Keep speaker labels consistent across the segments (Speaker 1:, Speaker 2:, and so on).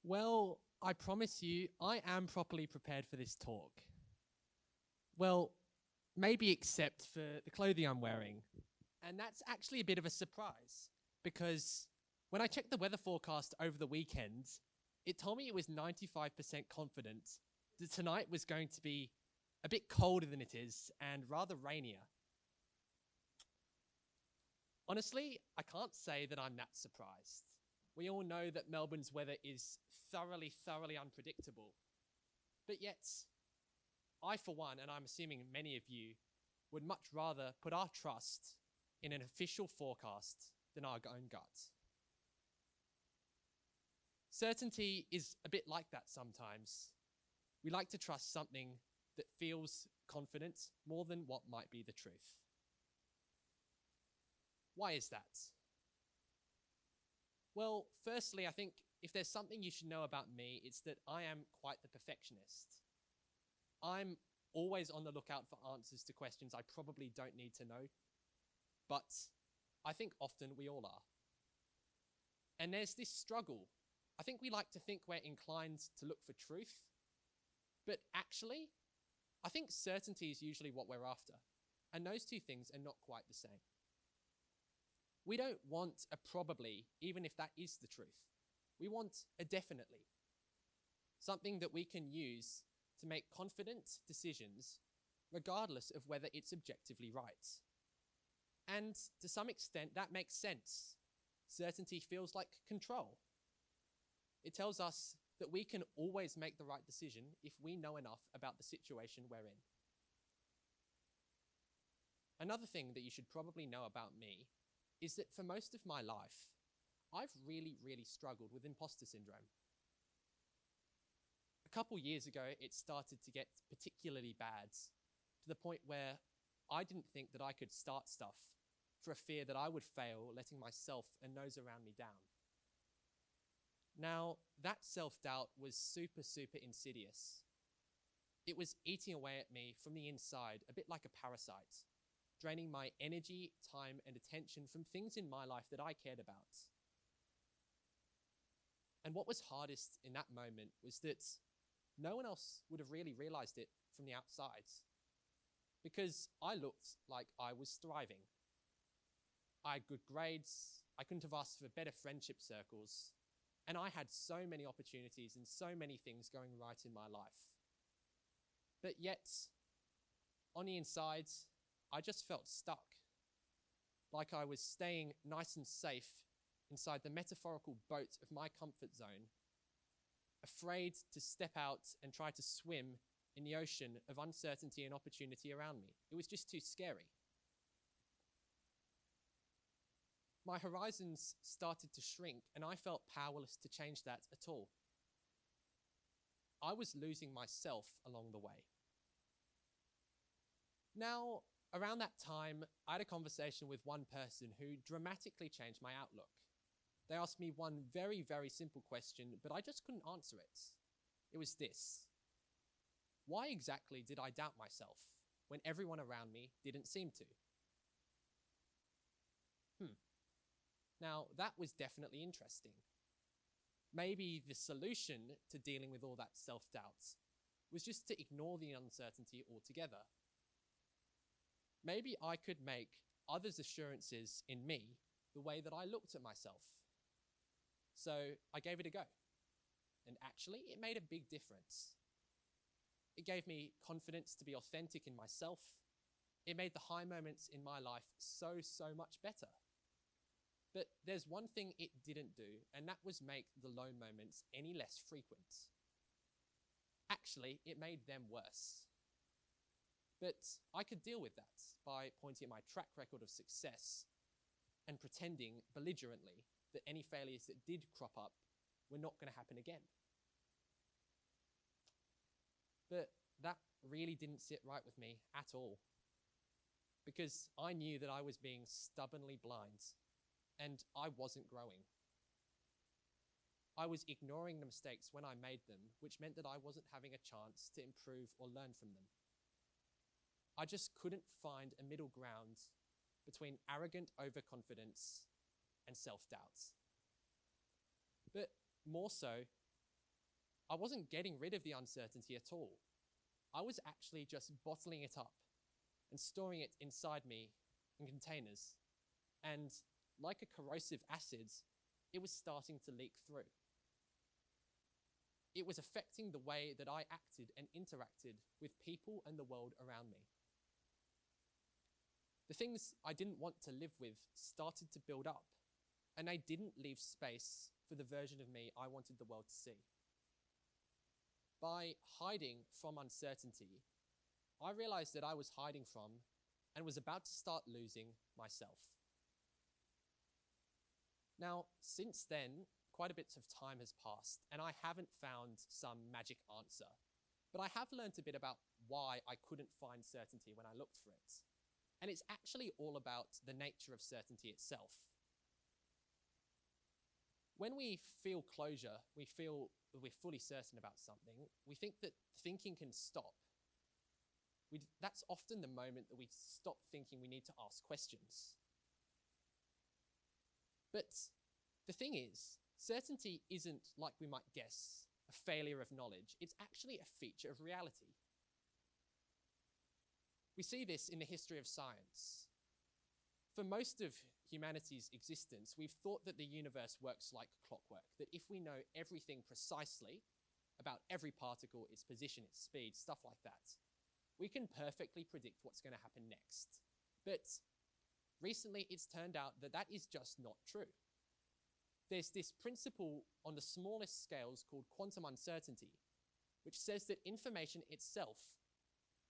Speaker 1: Well, I promise you, I am properly prepared for this talk. Well, maybe except for the clothing I'm wearing. And that's actually a bit of a surprise because when I checked the weather forecast over the weekend, it told me it was 95% confident that tonight was going to be a bit colder than it is and rather rainier. Honestly, I can't say that I'm that surprised. We all know that Melbourne's weather is thoroughly unpredictable. But yet, I, for one, and I'm assuming many of you, would much rather put our trust in an official forecast than our own gut. Certainty is a bit like that sometimes. We like to trust something that feels confident more than what might be the truth. Why is that? Well, firstly, I think if there's something you should know about me, it's that I am quite the perfectionist. I'm always on the lookout for answers to questions I probably don't need to know, but I think often we all are. And there's this struggle. I think we like to think we're inclined to look for truth, but actually, I think certainty is usually what we're after, and those two things are not quite the same. We don't want a probably, even if that is the truth. We want a definitely, something that we can use to make confident decisions regardless of whether it's objectively right. And to some extent, that makes sense. Certainty feels like control. It tells us that we can always make the right decision if we know enough about the situation we're in. Another thing that you should probably know about me is that for most of my life, I've really struggled with imposter syndrome. A couple years ago, it started to get particularly bad to the point where I didn't think that I could start stuff for a fear that I would fail, letting myself and those around me down. Now, that self-doubt was super insidious. It was eating away at me from the inside, a bit like a parasite, draining my energy, time, and attention from things in my life that I cared about. And what was hardest in that moment was that no one else would have really realized it from the outside, because I looked like I was thriving. I had good grades, I couldn't have asked for better friendship circles, and I had so many opportunities and so many things going right in my life. But yet, on the inside, I just felt stuck, like I was staying nice and safe inside the metaphorical boat of my comfort zone, afraid to step out and try to swim in the ocean of uncertainty and opportunity around me. It was just too scary. My horizons started to shrink, and I felt powerless to change that at all. I was losing myself along the way. Now, around that time, I had a conversation with one person who dramatically changed my outlook. They asked me one very simple question, but I just couldn't answer it. It was this: why exactly did I doubt myself when everyone around me didn't seem to? Now, that was definitely interesting. Maybe the solution to dealing with all that self-doubt was just to ignore the uncertainty altogether. Maybe I could make others' assurances in me the way that I looked at myself. So I gave it a go. And actually, it made a big difference. It gave me confidence to be authentic in myself. It made the high moments in my life so much better. But there's one thing it didn't do, and that was make the low moments any less frequent. Actually, it made them worse. But I could deal with that by pointing at my track record of success and pretending belligerently that any failures that did crop up were not going to happen again. But that really didn't sit right with me at all, because I knew that I was being stubbornly blind and I wasn't growing. I was ignoring the mistakes when I made them, which meant that I wasn't having a chance to improve or learn from them. I just couldn't find a middle ground between arrogant overconfidence and self-doubt. But more so, I wasn't getting rid of the uncertainty at all. I was actually just bottling it up and storing it inside me in containers. And like a corrosive acid, it was starting to leak through. It was affecting the way that I acted and interacted with people and the world around me. The things I didn't want to live with started to build up, and I didn't leave space for the version of me I wanted the world to see. By hiding from uncertainty, I realized that I was hiding from and was about to start losing myself. Now, since then, quite a bit of time has passed, and I haven't found some magic answer. But I have learned a bit about why I couldn't find certainty when I looked for it. And it's actually all about the nature of certainty itself. When we feel closure, we feel that we're fully certain about something, we think that thinking can stop. That's often the moment that we stop thinking we need to ask questions. But the thing is, certainty isn't, like we might guess, a failure of knowledge. It's actually a feature of reality. We see this in the history of science. For most of humanity's existence, we've thought that the universe works like clockwork, that if we know everything precisely about every particle, its position, its speed, stuff like that, we can perfectly predict what's going to happen next. But recently, it's turned out that that is just not true. There's this principle on the smallest scales called quantum uncertainty, which says that information itself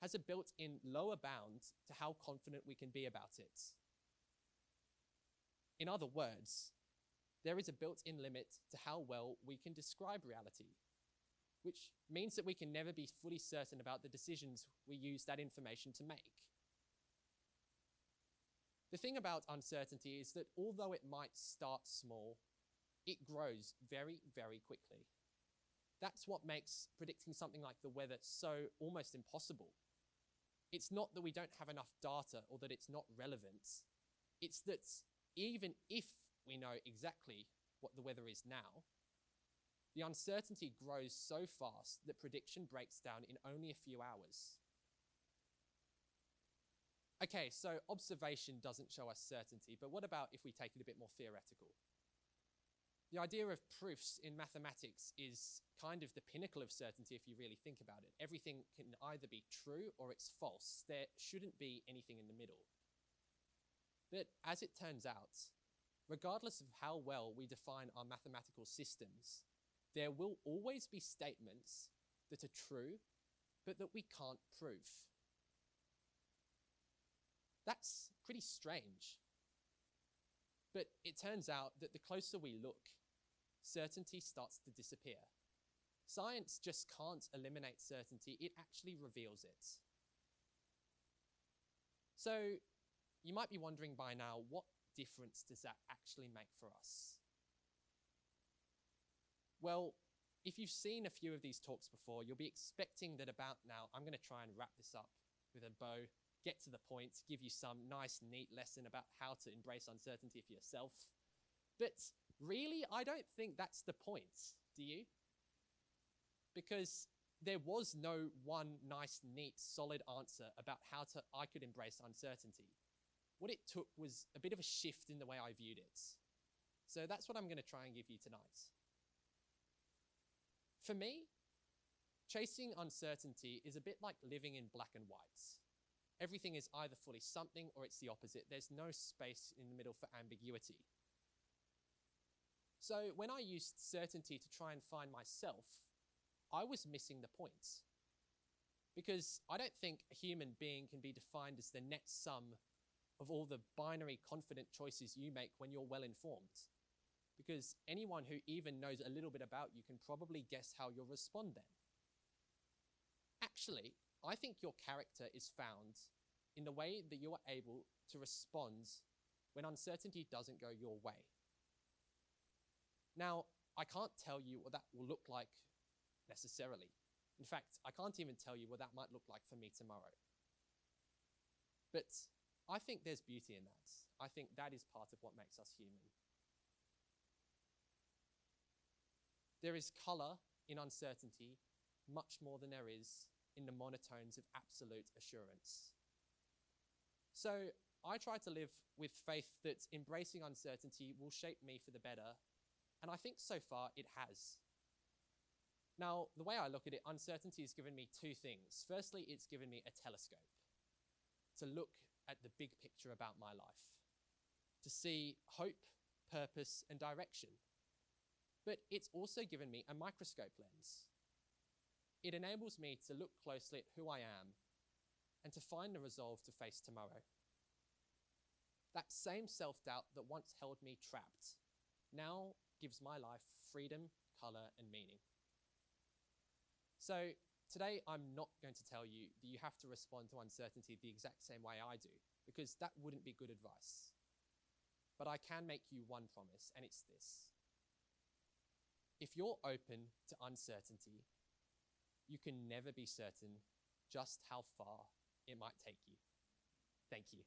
Speaker 1: has a built-in lower bound to how confident we can be about it. In other words, there is a built-in limit to how well we can describe reality, which means that we can never be fully certain about the decisions we use that information to make. The thing about uncertainty is that although it might start small, it grows very, very quickly. That's what makes predicting something like the weather so almost impossible. It's not that we don't have enough data or that it's not relevant. It's that even if we know exactly what the weather is now, the uncertainty grows so fast that prediction breaks down in only a few hours. Okay, so observation doesn't show us certainty, but what about if we take it a bit more theoretical? The idea of proofs in mathematics is kind of the pinnacle of certainty if you really think about it. Everything can either be true or it's false. There shouldn't be anything in the middle. But as it turns out, regardless of how well we define our mathematical systems, there will always be statements that are true, but that we can't prove. That's pretty strange. But it turns out that the closer we look, certainty starts to disappear. Science just can't eliminate certainty, it actually reveals it. So you might be wondering by now, what difference does that actually make for us? Well, if you've seen a few of these talks before, you'll be expecting that about now, I'm going to try and wrap this up with a bow, get to the point, give you some nice, neat lesson about how to embrace uncertainty for yourself. But really, I don't think that's the point, do you? Because there was no one nice, neat, solid answer about how I could embrace uncertainty. What it took was a bit of a shift in the way I viewed it. So that's what I'm going to try and give you tonight. For me, chasing uncertainty is a bit like living in black and white. Everything is either fully something or it's the opposite. There's no space in the middle for ambiguity. So when I used certainty to try and find myself, I was missing the point. Because I don't think a human being can be defined as the net sum of all the binary confident choices you make when you're well informed. Because anyone who even knows a little bit about you can probably guess how you'll respond then. Actually, I think your character is found in the way that you are able to respond when uncertainty doesn't go your way. Now, I can't tell you what that will look like necessarily. In fact, I can't even tell you what that might look like for me tomorrow. But I think there's beauty in that. I think that is part of what makes us human. There is color in uncertainty much more than there is in the monotones of absolute assurance. So I try to live with faith that embracing uncertainty will shape me for the better, and I think so far it has. Now, the way I look at it, uncertainty has given me two things. Firstly, it's given me a telescope to look at the big picture about my life, to see hope, purpose, and direction. But it's also given me a microscope lens. It enables me to look closely at who I am and to find the resolve to face tomorrow. That same self-doubt that once held me trapped now gives my life freedom, color, and meaning. So today, I'm not going to tell you that you have to respond to uncertainty the exact same way I do, because that wouldn't be good advice. But I can make you one promise, and it's this. If you're open to uncertainty, you can never be certain just how far it might take you. Thank you.